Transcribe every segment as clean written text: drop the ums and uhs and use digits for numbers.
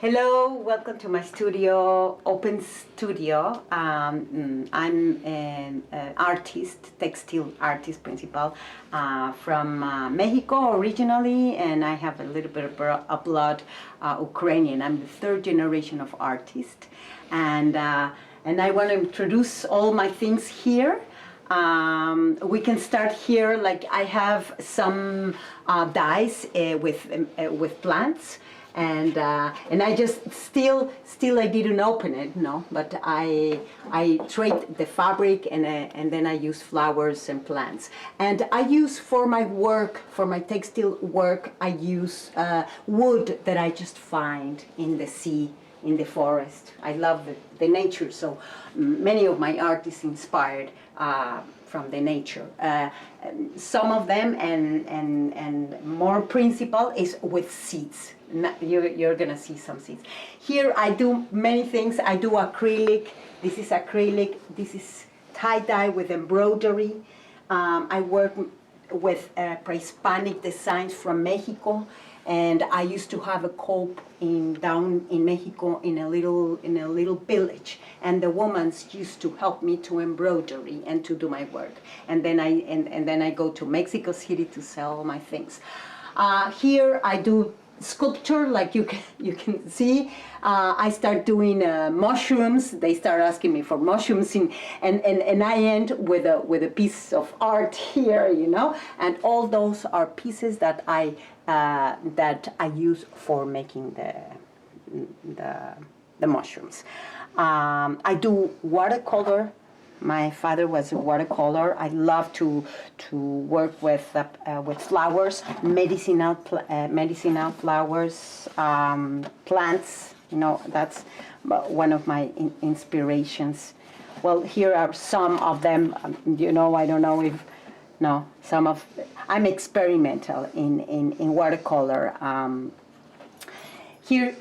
Hello, welcome to my studio, open studio. I'm an artist, textile artist principal from Mexico originally, and I have a little bit of blood Ukrainian. I'm the third generation of artist, and I want to introduce all my things here. We can start here. Like I have some dyes with plants. And I just still I didn't open it, no. But I trade the fabric and then I use flowers and plants. And I use for my work, for my textile work, I use wood that I just find in the sea, in the forest. I love the nature, so many of my art is inspired from the nature. Some of them and more principal is with seeds. You're gonna see some seeds. Here I do many things. I do acrylic. This is acrylic. This is tie-dye with embroidery. I work with pre-Hispanic designs from Mexico, and I used to have a coop down in Mexico in a little village, and the women used to help me to embroidery and to do my work, and then I go to Mexico City to sell my things. Here I do sculpture, like you can see. I start doing mushrooms. They start asking me for mushrooms, and I end with a piece of art here, you know. And all those are pieces that I use for making the mushrooms. I do watercolor. My father was a watercolor. I love to work with flowers, medicinal flowers, plants. You know, that's one of my inspirations. Well, here are some of them. You know, I don't know if some of. I'm experimental in watercolor. Here.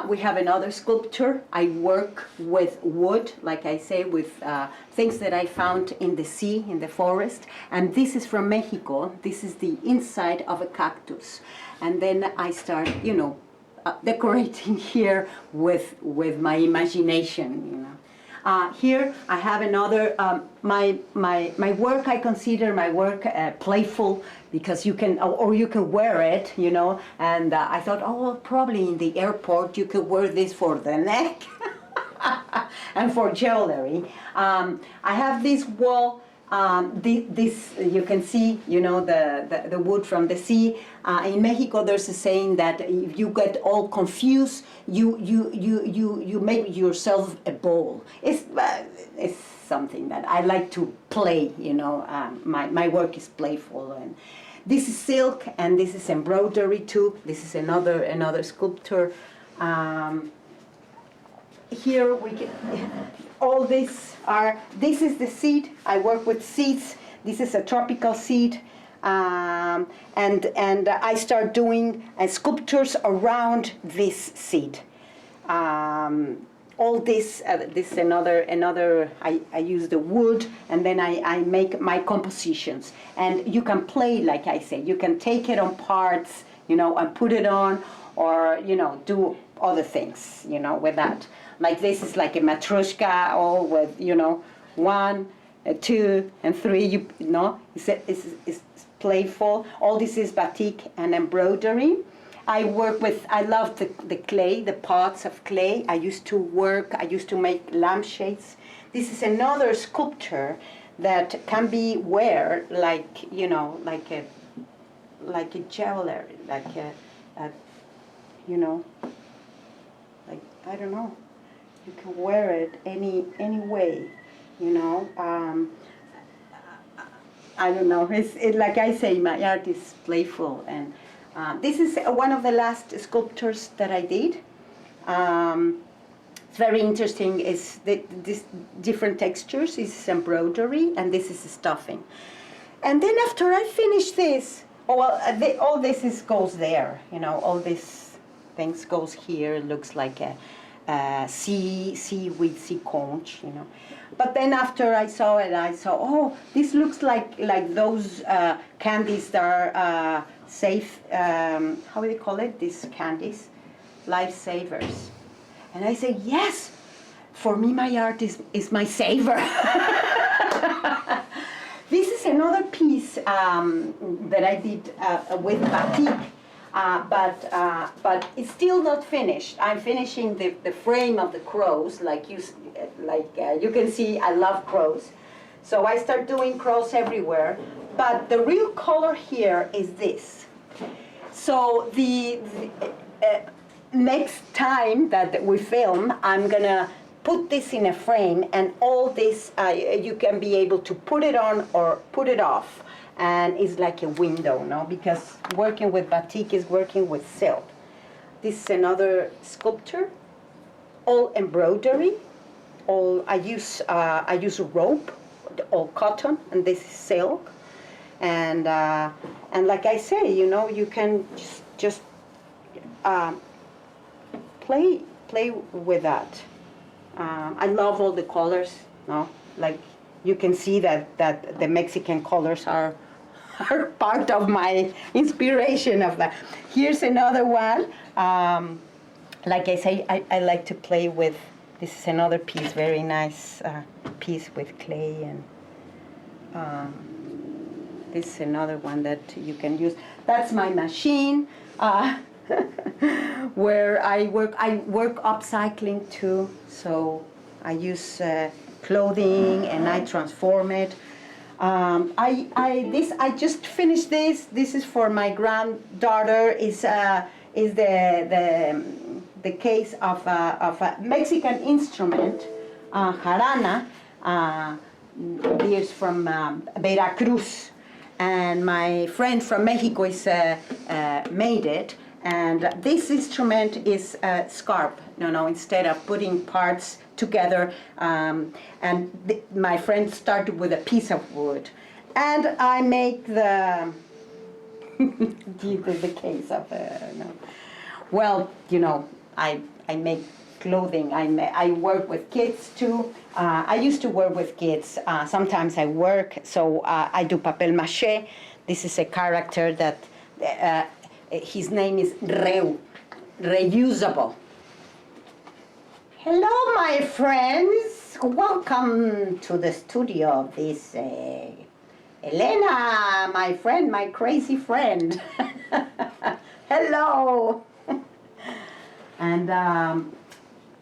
We have another sculpture. I work with wood, like I say, with things that I found in the sea, in the forest. And this is from Mexico. This is the inside of a cactus. And then I start, you know, decorating here with my imagination, you know. Here I have another, my work, I consider my work playful, because you can, or you can wear it, you know, and I thought, oh, well, probably in the airport you could wear this for the neck and for jewelry. I have this wall. This you can see, you know, the wood from the sea. In Mexico, there's a saying that if you get all confused, you make yourself a bowl. It's something that I like to play. You know, my work is playful, and this is silk, and this is embroidery too. This is another sculpture. Here we can. All this is the seed. I work with seeds. This is a tropical seed, and I start doing sculptures around this seed. All this is another. I use the wood, and then I make my compositions. And you can play, like I say. You can take it on parts, you know, and put it on, or you know, do other things, you know, with that. Like this is like a matryoshka, all with, you know, 1, 2, and 3. You know, it's playful. All this is batik and embroidery. I love the clay, the pots of clay. I used to make lampshades. This is another sculpture that can be wear like, you know, like a jewelry, like a you know, like, I don't know. You can wear it any way, you know. I don't know. It's like I say, my art is playful, and this is one of the last sculptures that I did. It's very interesting. It's this different textures. This is embroidery, and this is stuffing. And then after I finish this, all this goes there. You know, all these things goes here. It looks like a seaweed, sea conch, you know. But then after I saw it, oh, this looks like those candies that are safe. How do they call it? These candies, lifesavers. And I say, yes, for me my art is my saver. This is another piece that I did with batik, but it's still not finished. I'm finishing the frame of the crows, like you can see. I love crows, so I start doing crows everywhere. But the real color here is this. So the next time that we film, I'm gonna put this in a frame, and all this, you can be able to put it on or put it off, and it's like a window, no? Because working with batik is working with silk. This is another sculpture, all embroidery. I use rope, all cotton, and this is silk. And like I say, you know, you can just play with that. I love all the colors, no? Like you can see that the Mexican colors are part of my inspiration of that. Here's another one. Like I say, I like to play with, this is another piece, very nice piece with clay, and this is another one that you can use. That's my machine. Where I work upcycling too. So I use clothing and I transform it. I just finished this. This is for my granddaughter. Is the case of a Mexican instrument, jarana. Here's from Veracruz, and my friend from Mexico is made it. And this instrument is scarp, instead of putting parts together. My friend started with a piece of wood. And I make the case of, well, I make clothing. I work with kids too. I used to work with kids. Sometimes I work, so I do papel mache. This is a character that his name is reusable. Hello, my friends. Welcome to the studio of this Elena, my friend, my crazy friend. Hello. And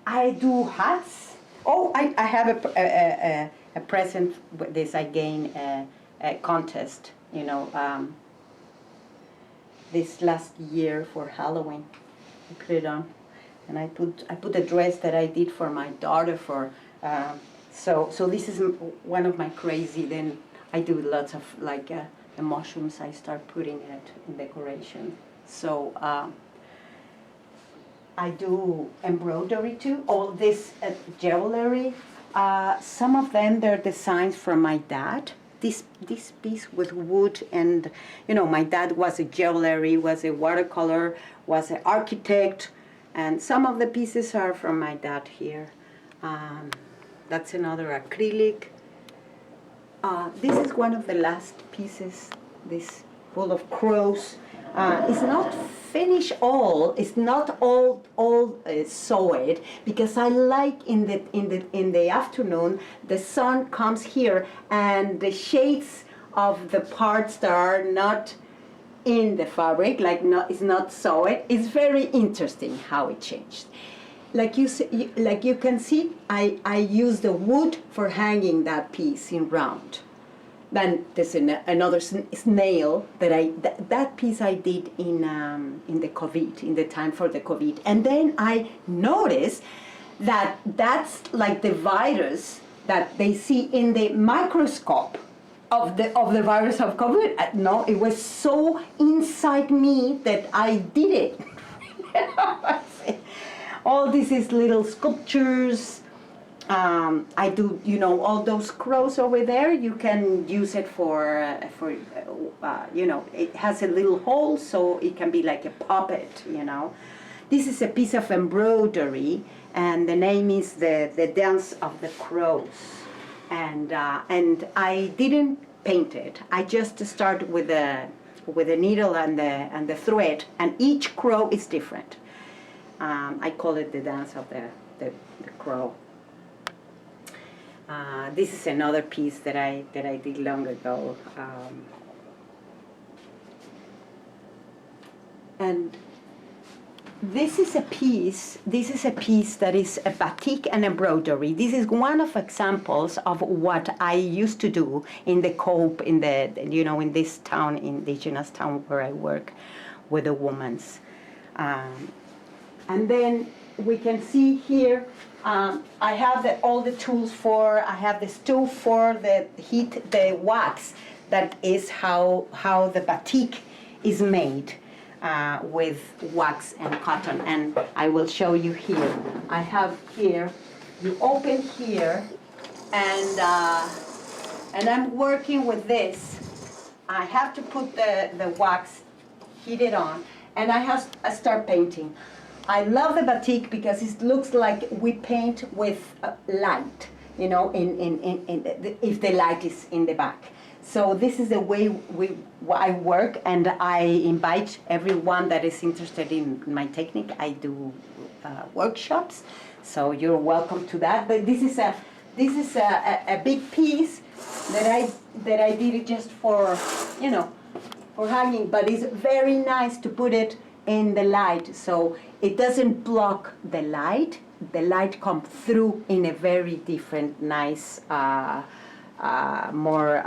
I do hats. Oh, I have a present with this. I gained a contest, this last year for Halloween. I put it on, and I put a dress that I did for my daughter for. So this is one of my crazy. Then I do lots of the mushrooms. I start putting it in decoration. So I do embroidery too. All this jewelry. Some of them they're designs from my dad. This piece with wood, and my dad was a jewelry, was a watercolor, was an architect, and some of the pieces are from my dad here. That's another acrylic. This is one of the last pieces, this full of crows. It's not finished all. It's not all sewed, because I like in the afternoon the sun comes here and the shades of the parts that are not in the fabric, it's not sewed. It's very interesting how it changed. Like you can see, I use the wood for hanging that piece in round. Then there's another snail that piece I did in the COVID, in the time for the COVID. And then I noticed that's like the virus that they see in the microscope of the virus of COVID. No, it was so inside me that I did it. All this is little sculptures. I do, all those crows over there. You can use it for it has a little hole, so it can be like a puppet. This is a piece of embroidery, and the name is the Dance of the Crows. And I didn't paint it. I just started with a needle and the thread, and each crow is different. I call it the dance of the crow. This is another piece that I did long ago. And this is a piece that is a batik and embroidery. This is one of examples of what I used to do in the Cope, in this town, indigenous town where I work with the women. And then we can see here, I have all the tools I have the stove for the heat, the wax. That is how the batik is made. With wax and cotton, and I will show you here. I have here, you open here, and I'm working with this. I have to put the wax, heat it on, and I start painting. I love the batik because it looks like we paint with light, if the light is in the back. So this is the way I work, and I invite everyone that is interested in my technique. I do workshops, so you're welcome to that. But this is a big piece that I did it just for for hanging. But it's very nice to put it in the light, so it doesn't block the light. The light comes through in a very different, nice. More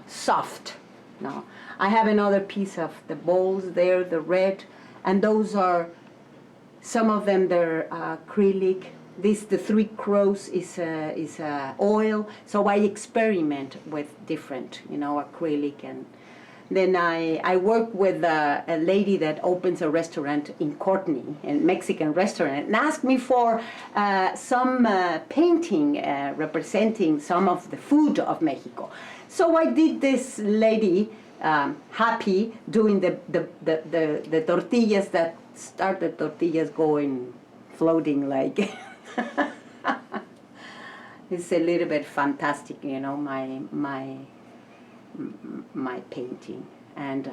soft. No, I have another piece of the bowls there, the red, and those are some of them. They're acrylic. The three crows is oil. So I experiment with different, acrylic, and then I work with a lady that opens a restaurant in Courtney, a Mexican restaurant, and asked me for some painting representing some of the food of Mexico. So I did this lady happy doing the tortillas that started tortillas going, floating like. It's a little bit fantastic, my painting, and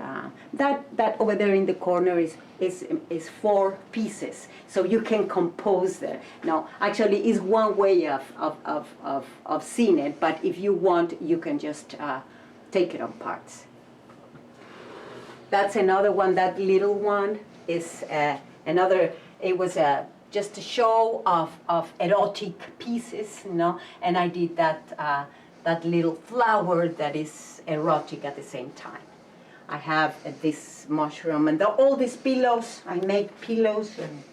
that over there in the corner is 4 pieces, so you can compose there. Now, actually, is one way of seeing it, but if you want, you can just take it on parts. That's another one. That little one is another. It was just a show of erotic pieces, and I did that. That little flower that is erotic at the same time. I have this mushroom and all these pillows. I make pillows, and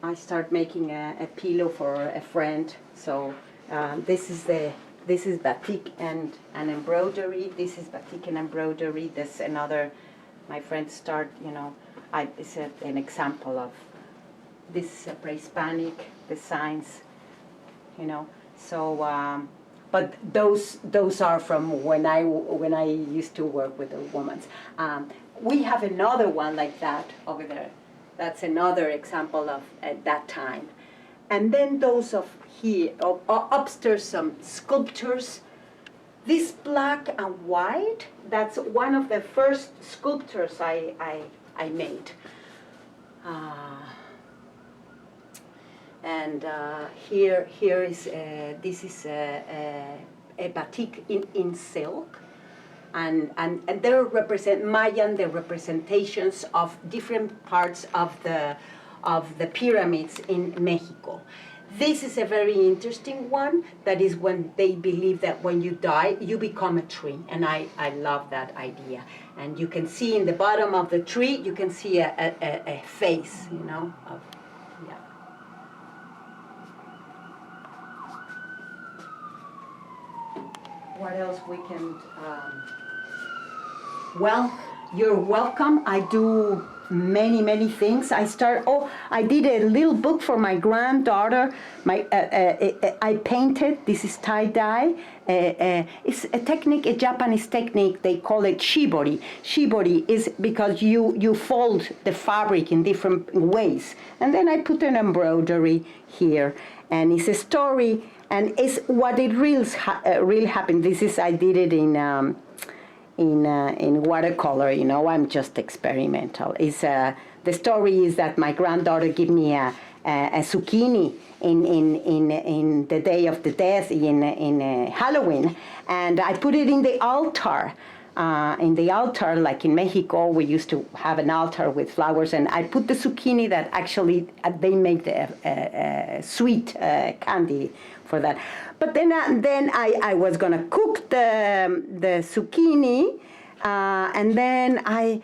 I start making a pillow for a friend. So this is batik and embroidery. This is batik and embroidery. There's another. My friends start. It's an example of this pre-Hispanic designs. So but those are from when I used to work with the women. We have another one like that over there. That's another example of at that time. And then those of here, upstairs, some sculptures. This black and white, that's one of the first sculptures I made. And here is this is a batik in silk, and they represent Mayan, the representations of different parts of the pyramids in Mexico. This is a very interesting one. That is when they believe that when you die, you become a tree, and I love that idea. And you can see in the bottom of the tree, you can see a face, of. What else we can, well, you're welcome. I do many things. I did a little book for my granddaughter. I painted, this is tie-dye. It's a technique, a Japanese technique, they call it shibori. Shibori is because you fold the fabric in different ways. And then I put an embroidery here. And it's a story, and it's what it really happened. I did it in watercolor. You know, I'm just experimental. The story is that my granddaughter gave me a zucchini in the Day of the Dead in Halloween, and I put it in the altar. Like in Mexico, we used to have an altar with flowers, and I put the zucchini that actually they make the sweet candy for that. But then I was gonna cook the zucchini, and then I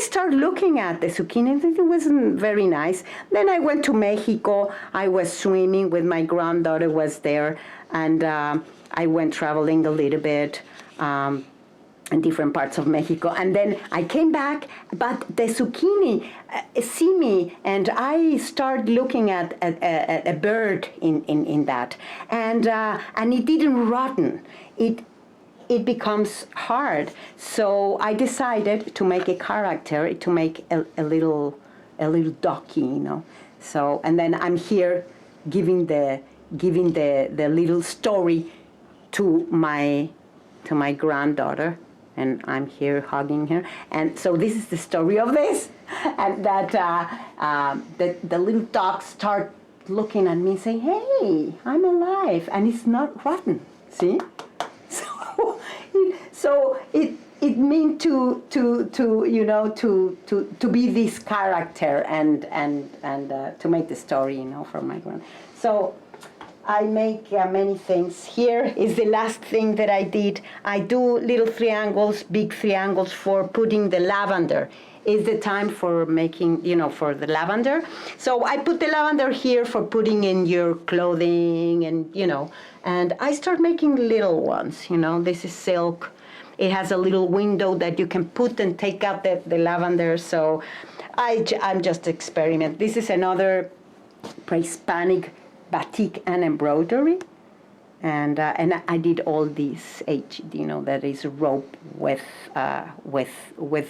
started looking at the zucchini. It wasn't very nice. Then I went to Mexico. I was swimming with my granddaughter was there, and I went traveling a little bit. In different parts of Mexico, and then I came back, but the zucchini see me, and I start looking at a bird in that, and it didn't rotten. It becomes hard, so I decided to make a character, to make a little ducky, you know. So, and then I'm here giving the little story to my granddaughter. And I'm here hugging her, and so this is the story of this, and that the little dogs start looking at me, saying, "Hey, I'm alive, and it's not rotten." See, so it means to you know to be this character and to make the story, you know, from my grand. So I make many things. Here is the last thing that I did. I do little triangles, big triangles for putting the lavender. It's the time for making, you know, for the lavender. So I put the lavender here for putting in your clothing and, you know, and I start making little ones, you know. This is silk. It has a little window that you can put and take out the lavender. So I'm just experiment. This is another pre-Hispanic batik and embroidery, and I did all these you know, that is rope with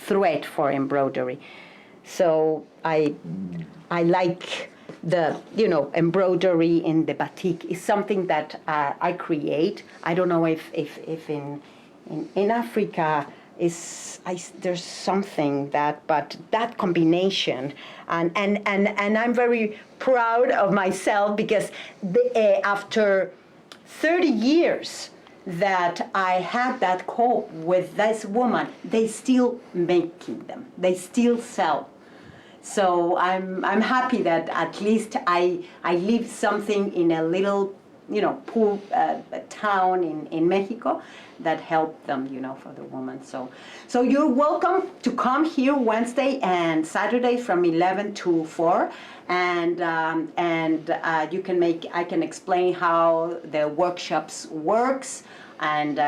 thread for embroidery. So I like the, you know, embroidery in the batik is something that I create. I don't know if in Africa there's something but that combination, and I'm very proud of myself because after 30 years that I had that coat with this woman, they still making them, they still sell. So I'm happy that at least I leave something in a little, you know, poor town in Mexico that helped them, you know, for the woman. So you're welcome to come here Wednesday and Saturday from 11 to 4, and you can I can explain how the workshops works, and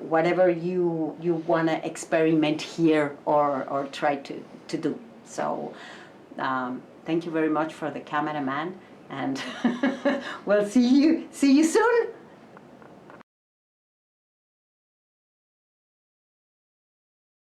whatever you want to experiment here or try to do. So thank you very much for the cameraman, and we'll see you soon.